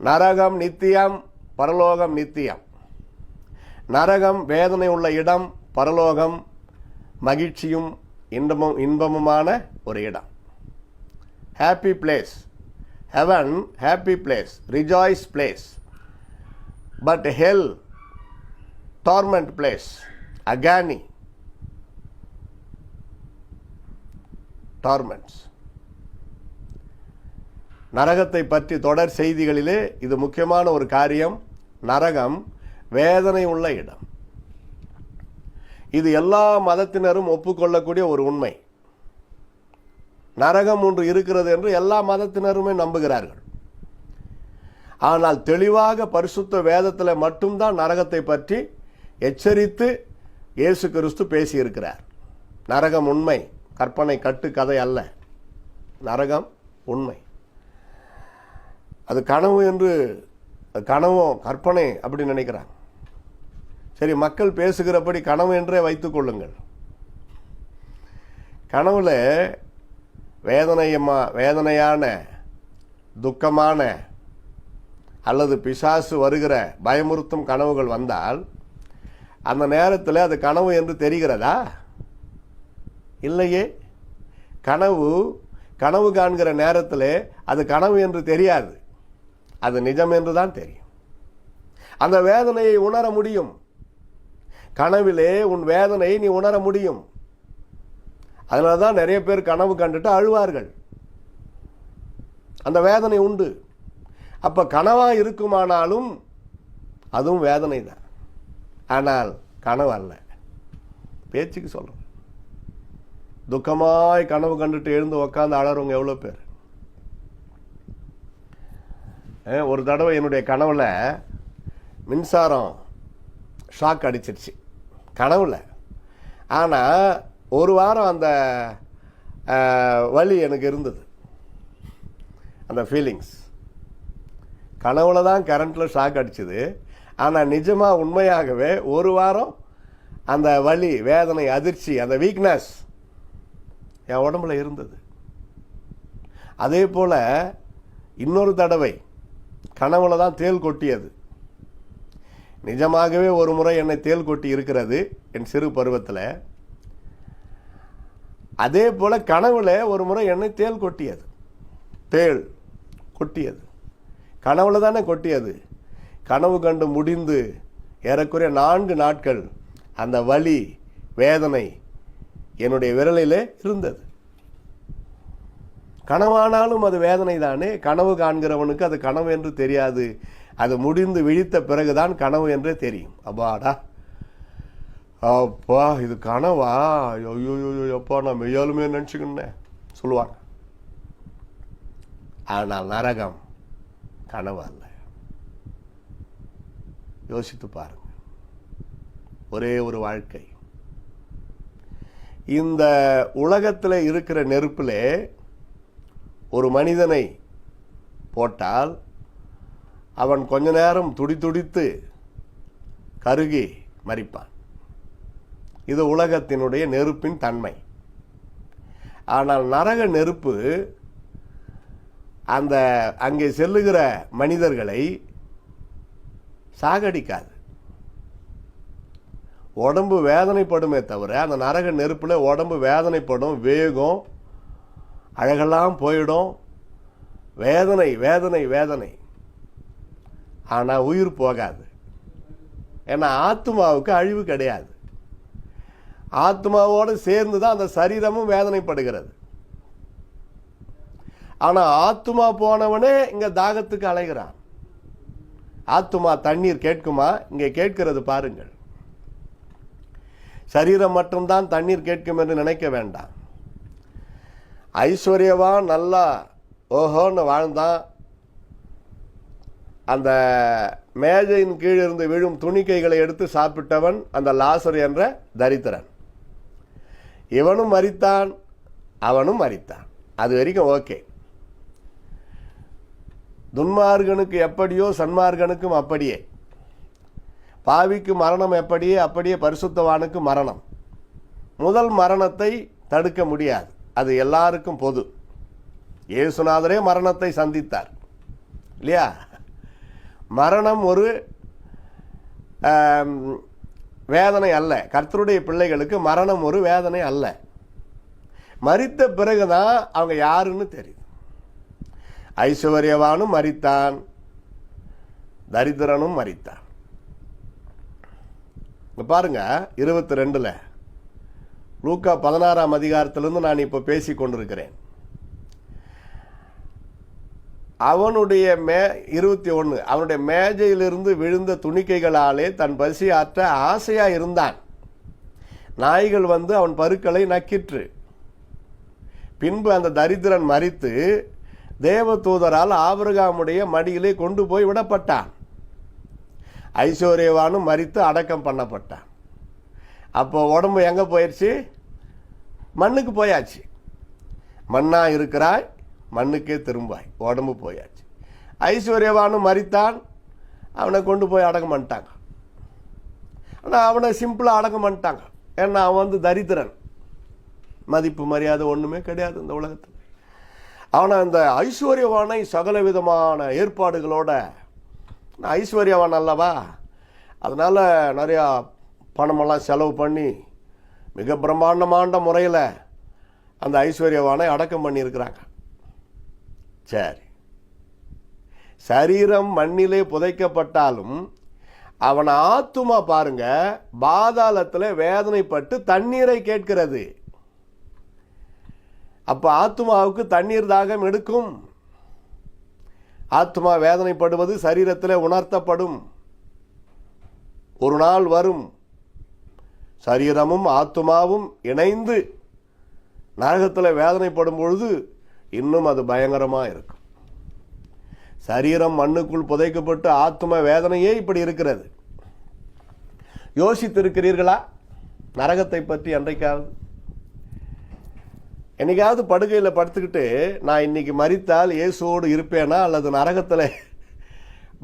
நரகம் நித்தியம், பரலோகம் நித்தியம். நரகம் வேதனை உள்ள இடம், பரலோகம் மகிழ்ச்சியும் இன்பமுமான ஒரு இடம். Happy place. Heaven happy place, rejoice place. But hell torment place, அகானி, டார்மெண்ட்ஸ். நரகத்தை பற்றி தொடர் செய்திகளிலே இது முக்கியமான ஒரு காரியம். நரகம் வேதனை உள்ள இடம். இது எல்லா மதத்தினரும் ஒப்புக்கொள்ளக்கூடிய ஒரு உண்மை. நரகம் ஒன்று இருக்கிறது என்று எல்லா மதத்தினருமே நம்புகிறார்கள். ஆனால் தெளிவாக பரிசுத்த வேதத்தில் மட்டும்தான் நரகத்தை பற்றி எச்சரித்து இயேசு கிறிஸ்து பேசியிருக்கிறார். நரகம் உண்மை, கற்பனை கட்டு கதை அல்ல. நரகம் உண்மை. அது கனவு என்று, கனவோ கற்பனை அப்படி நினைக்கிறாங்க. சரி, மக்கள் பேசுகிறபடி கனவு என்றே வைத்துக் கொள்ளுங்கள். கனவுல வேதனையான துக்கமான அல்லது பிசாசு வருகிற பயமுறுத்தும் கனவுகள் வந்தால் அந்த நேரத்தில் அது கனவு என்று தெரிகிறதா? இல்லையே. கனவு காண்கிற நேரத்தில் அது கனவு என்று தெரியாது, அது நிஜம் என்று தான் தெரியும். அந்த வேதனையை உணர முடியும். கனவிலே உன் வேதனையை நீ உணர முடியும். அதனால தான் நிறைய பேர் கனவு கண்டுட்டு அழுவார்கள். அந்த வேதனை உண்டு. அப்போ கனவாக இருக்குமானாலும் அதுவும் வேதனை தான். ஆனால் கனவு அல்ல. பேச்சுக்கு சொல்கிறேன். துக்கமாய் கனவு கண்டுட்டு எழுந்து உக்காந்து அழறவங்க எவ்வளோ பேர். ஒரு தடவை என்னுடைய கனவில் மின்சாரம் ஷாக் அடிச்சிருச்சு கனவில். ஆனால் ஒரு வாரம் அந்த வலி எனக்கு இருந்தது, அந்த ஃபீலிங்ஸ். கனவுல தான் கரண்ட்டில் ஷாக் அடிச்சுது. ஆனால் நிஜமாக உண்மையாகவே ஒரு வாரம் அந்த வலி, வேதனை, அதிர்ச்சி, அந்த வீக்னஸ் என் உடம்புல இருந்தது. அதே போல் இன்னொரு தடவை கனவுல தான் தேள் கொட்டியது. நிஜமாகவே ஒரு முறை என்னை தேள் கொட்டி இருக்கிறது என் சிறு பருவத்தில். அதே போல் கனவுல ஒரு முறை என்னை தேள் கொட்டியது. தேள் கொட்டியது கனவுல தானே கொட்டியது. கனவு கண்டு முடிந்து ஏறக்குறைய 4 நாட்கள் அந்த வலி, வேதனை என்னுடைய விரலிலே இருந்தது. கனவானாலும் அது வேதனை தானே. கனவு காண்கிறவனுக்கு அது கனவு என்று தெரியாது. அது முடிந்து விழித்த பிறகுதான் கனவு என்றே தெரியும். அப்பாடா, அப்பா இது கனவா, ஐயோ அப்பா நான் மெய்யாலுமே நினச்சிக்கின்னேன் சொல்லுவாங்க. ஆனால் நரகம் கனவு அல்ல. யோசித்து பாருங்க. ஒரே ஒரு வாழ்க்கை. இந்த உலகத்தில் இருக்கிற நெருப்பிலே ஒரு மனிதனை போட்டால் அவன் கொஞ்ச நேரம் துடித்து கருகி மரிப்பான். இது உலகத்தினுடைய நெருப்பின் தன்மை. ஆனால் நரக நெருப்பு அந்த அங்கே செல்லுகிற மனிதர்களை சாகடிக்காது. உடம்பு வேதனைப்படுமே தவிர அந்த நரக நெருப்பில் உடம்பு வேதனைப்படும், வேகம், அழகெல்லாம் போயிடும். வேதனை வேதனை வேதனை. ஆனால் உயிர் போகாது. ஏன்னா ஆத்மாவுக்கு அழிவு கிடையாது. ஆத்மாவோடு சேர்ந்து தான் அந்த சரீரமும் வேதனைப்படுகிறது. ஆனால் ஆத்மா போனவனே இங்கே தாகத்துக்கு அலைகிறான். ஆத்மா தண்ணீர் கேட்குமா? இங்கே கேட்கிறது பாருங்கள். சரீரம் மட்டும்தான் தண்ணீர் கேட்கும் என்று நினைக்க வேண்டாம். ஐஸ்வர்யவான் நல்லா ஓஹோன்னு வாழ்ந்தான். அந்த மேஜையின் கீழிருந்து விழும் துணிக்கைகளை எடுத்து சாப்பிட்டவன் அந்த லாசர் என்ற தரித்திரன். இவனும் மரித்தான், அவனும் மரித்தான். அது வரைக்கும் ஓகே. துன்மார்கனுக்கு எப்படியோ சன்மார்கனுக்கும் அப்படியே. பாவிக்கு மரணம் எப்படியே அப்படியே பரிசுத்தவானுக்கு மரணம். முதல் மரணத்தை தடுக்க முடியாது, அது எல்லாருக்கும் பொது. இயேசுநாதரே மரணத்தை சந்தித்தார் இல்லையா? மரணம் ஒரு வேதனை அல்ல. கர்த்தருடைய பிள்ளைகளுக்கு மரணம் ஒரு வேதனை அல்ல. மரித்த பிறகுதான் அவங்க யாருன்னு தெரியும். ஐஸ்வர்யவானும் மரித்தான், தரித்திரனும் மரித்தான். பாருங்க 22 லூக்கா 16ஆம் அதிகாரத்திலிருந்து நான் இப்ப பேசிக் கொண்டிருக்கிறேன். அவனுடைய 21 அவனுடைய மேஜையிலிருந்து விழுந்த துணிக்கைகளாலே தன் பசி ஆற்ற ஆசையா இருந்தான். நாய்கள் வந்து அவன் பருக்களை நக்கிற்று. பின்பு அந்த தரித்திரன் மரித்து தேவதூதரால் ஆபிரகாமுடைய மடியிலே கொண்டு போய் விடப்பட்டான். ஐஸ்வர்யவானும் மரித்து அடக்கம் பண்ணப்பட்டான். அப்போ உடம்பு எங்க போயிடுச்சு? மண்ணுக்கு போயாச்சு. மண்ணா இருக்கிறாய், மண்ணுக்கே திரும்பாய். உடம்பு போயாச்சு. ஐஸ்வர்யவானும் மரித்தான், அவனை கொண்டு போய் அடக்கம் பண்ணிட்டாங்க. ஆனால் அவனை சிம்பிளாக அடக்கம் பண்ணிட்டாங்க. ஏன்னா அவன் வந்து தரித்திரன், மதிப்பு மரியாதை ஒன்றுமே கிடையாது இந்த உலகத்தில். அவனை அந்த ஐஸ்வர்யவானை சகல விதமான ஏற்பாடுகளோட, ஐஸ்வர்யவான் அல்லவா, அதனால் நிறையா பணமெல்லாம் செலவு பண்ணி மிக பிரம்மாண்டமான முறையில் அந்த ஐஸ்வர்யவானை அடக்கம் பண்ணியிருக்கிறாங்க. சரி, சரீரம் மண்ணிலே புதைக்கப்பட்டாலும் அவன் ஆத்துமா பாருங்க பாதாளத்தில் வேதனைப்பட்டு தண்ணீரை கேட்கிறது. அப்ப ஆத்துமாவுக்கு தண்ணீர் தாகம் எடுக்கும். ஆத்துமா வேதனைப்படுவது சரீரத்தில் உணர்த்தப்படும். ஒரு நாள் வரும், சரீரமும் ஆத்துமாவும் இணைந்து நரகத்தில் வேதனைப்படும் பொழுது இன்னும் அது பயங்கரமாக இருக்கும். சரீரம் மண்ணுக்குள் புதைக்கப்பட்டு ஆத்தும வேதனையே இப்படி இருக்கிறது. யோசித்திருக்கிறீர்களா நரகத்தை பற்றி? அன்றைக்காவது என்னைக்காவது படுகையில் படுத்துக்கிட்டு நான் இன்னைக்கு மரித்தால் இயேசுவோடு இருப்பேனா அல்லது நரகத்தில்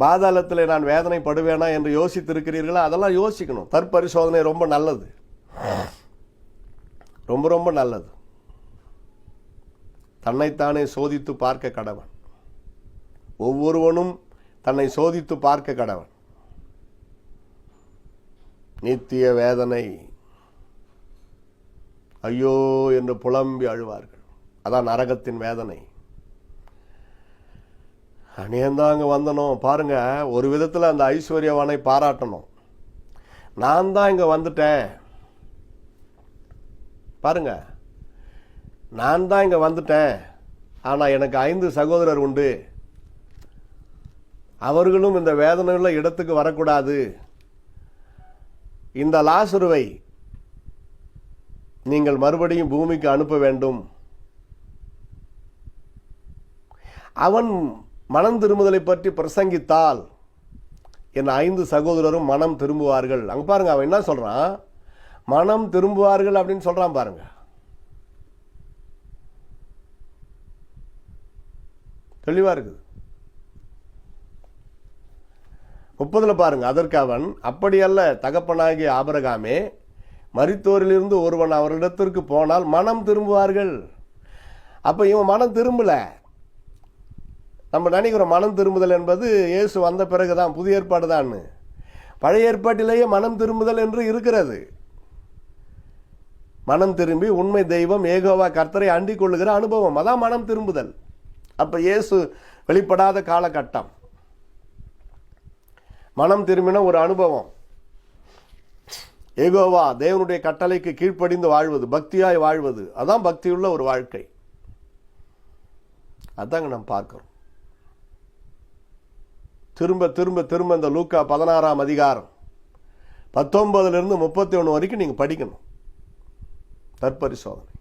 பாதாளத்தில் நான் வேதனைப்படுவேனா என்று யோசித்திருக்கிறீர்களா? அதெல்லாம் யோசிக்கணும். தற்பரிசோதனை ரொம்ப நல்லது, ரொம்ப ரொம்ப நல்லது. தன்னைத்தானே சோதித்து பார்க்க கடவன். ஒவ்வொருவனும் தன்னை சோதித்து பார்க்க கடவன். நித்திய வேதனை, ஐயோ என்று புலம்பி அழுவார்கள். அதான் நரகத்தின் வேதனை. அநேகந்தான் அங்கே வந்தனும் பாருங்க. ஒரு விதத்தில் அந்த ஐஸ்வர்யவானை பாராட்டணும். நான் தான் இங்கே வந்துட்டேன் பாருங்க, நான் தான் இங்கே வந்துட்டேன். ஆனால் எனக்கு 5 சகோதரர் உண்டு, அவர்களும் இந்த வேதனையுள்ள இடத்துக்கு வரக்கூடாது. இந்த லாசருவை நீங்கள் மறுபடியும் பூமிக்கு அனுப்ப வேண்டும். அவன் மனம் திரும்புதலை பற்றி பிரசங்கித்தால் என் 5 சகோதரரும் மனம் திரும்புவார்கள். அங்க பாருங்க, அவன் என்ன சொல்றான்? மனம் திரும்புவார்கள் அப்படின்னு சொல்றான் பாருங்க. தெளிவா இருக்குது. 30 பாருங்க. அதற்கு அவன், அப்படியல்ல தகப்பனாகிய ஆபிரகாமே, மரித்தோரிலிருந்து ஒருவன் அவரிடத்திற்கு போனால் மனம் திரும்புவார்கள். அப்ப இவன் மனம் திரும்பல. நம்ம நினைக்கிறோம் மனம் திரும்புதல் என்பது இயேசு வந்த பிறகுதான், புதிய ஏற்பாடு தான். பழைய ஏற்பாட்டிலேயே மனம் திரும்புதல் என்று இருக்கிறது. மனம் திரும்பி உண்மை தெய்வம் ஏகோவா கர்த்தரை அண்டிக் கொள்ளுகிற அனுபவம், அதான் மனம் திரும்புதல். அப்ப இயேசு வெளிப்படாத காலகட்டம். மனம் திரும்பின ஒரு அனுபவம். ஏகோவா தேவனுடைய கட்டளைக்கு கீழ்ப்படிந்து வாழ்வது, பக்தியாய் வாழ்வது, அதான் பக்தியுள்ள ஒரு வாழ்க்கை. அதாங்க நாம் பார்க்கிறோம். திரும்ப திரும்ப திரும்ப இந்த லூக்கா 16ஆம் அதிகாரம் 19 31 வரைக்கும் நீங்க படிக்கணும். தற்பரிசோதனை.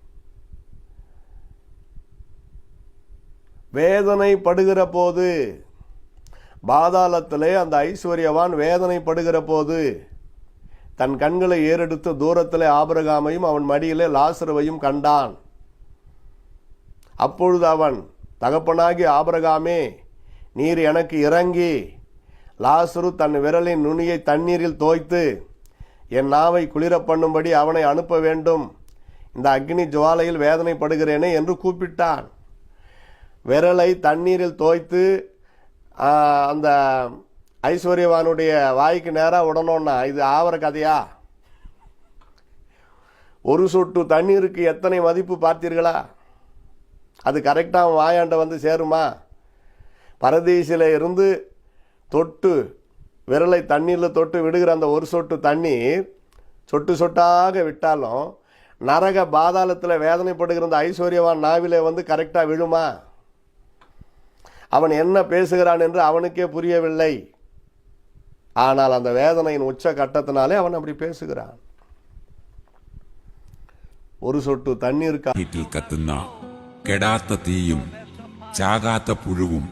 வேதனை படுகிற போது, பாதாளத்திலே அந்த ஐஸ்வர்யவான் வேதனைப்படுகிற போது தன் கண்களை ஏறெடுத்து தூரத்திலே ஆபிரகாமையும் அவன் மடியிலே லாசருவையும் கண்டான். அப்பொழுது அவன், தகப்பனாகி ஆபிரகாமே, நீர் எனக்கு இறங்கி லாசரு தன் விரலின் நுனியை தண்ணீரில் தோய்த்து என் நாவை குளிர பண்ணும்படி அவனை அனுப்ப வேண்டும். இந்த அக்னி ஜுவாலையில் வேதனைப்படுகிறேனே என்று கூப்பிட்டான். விரலை தண்ணீரில் தோய்த்து அந்த ஐஸ்வர்யவானுடைய வாய்க்கு நேராக விடணும்னா இது ஆவற கதையா? ஒரு சொட்டு தண்ணீருக்கு எத்தனை மதிப்பு பார்த்தீர்களா? அது கரெக்டாக அவன் வாயாண்ட வந்து சேருமா? பரதீசில் இருந்து தொட்டு விரலை தண்ணீரில் தொட்டு விடுகிற அந்த ஒரு சொட்டு தண்ணீர் சொட்டு சொட்டாக விட்டாலும் நரக பாதாளத்தில் வேதனைப்படுகிற அந்த ஐஸ்வர்யவான் நாவிலே வந்து கரெக்டாக விழுமா? அவன் என்ன பேசுகிறான் என்று அவனுக்கே புரியவில்லை. ஆனால் அந்த வேதனையின் உச்ச கட்டத்தினாலே அவன் அப்படி பேசுகிறான். ഒരു சொட்டு തണ്ണീർ കത്തുന്ന കെടാത്ത തീയും ചാകാത്ത പുഴുവും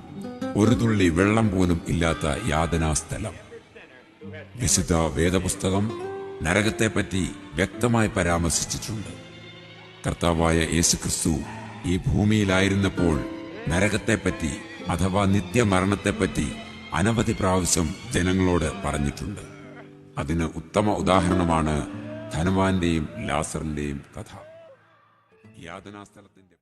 ഒരു തുള്ളി വെള്ളം പോലും ഇല്ലാത്ത യാതനാസ്ഥലം. വിശുദ്ധ വേദപുസ്തകം നരകത്തെപ്പറ്റി വ്യക്തമായി പരാമർശിച്ചിട്ടുണ്ട്. കർത്താവായ യേശുക്രിസ്തു ഈ ഭൂമിയിലായിരുന്നപ്പോൾ നരകത്തെപ്പറ്റി അഥവാ നിത്യമരണത്തെപ്പറ്റി അനവധി പ്രാവശ്യം ജനങ്ങളോട് പറഞ്ഞിട്ടുണ്ട്. അതിന് ഉത്തമ ഉദാഹരണമാണ് ധനവാന്റെയും ലാസറിന്റെയും കഥ. യാതനാസ്ഥലത്തിന്റെ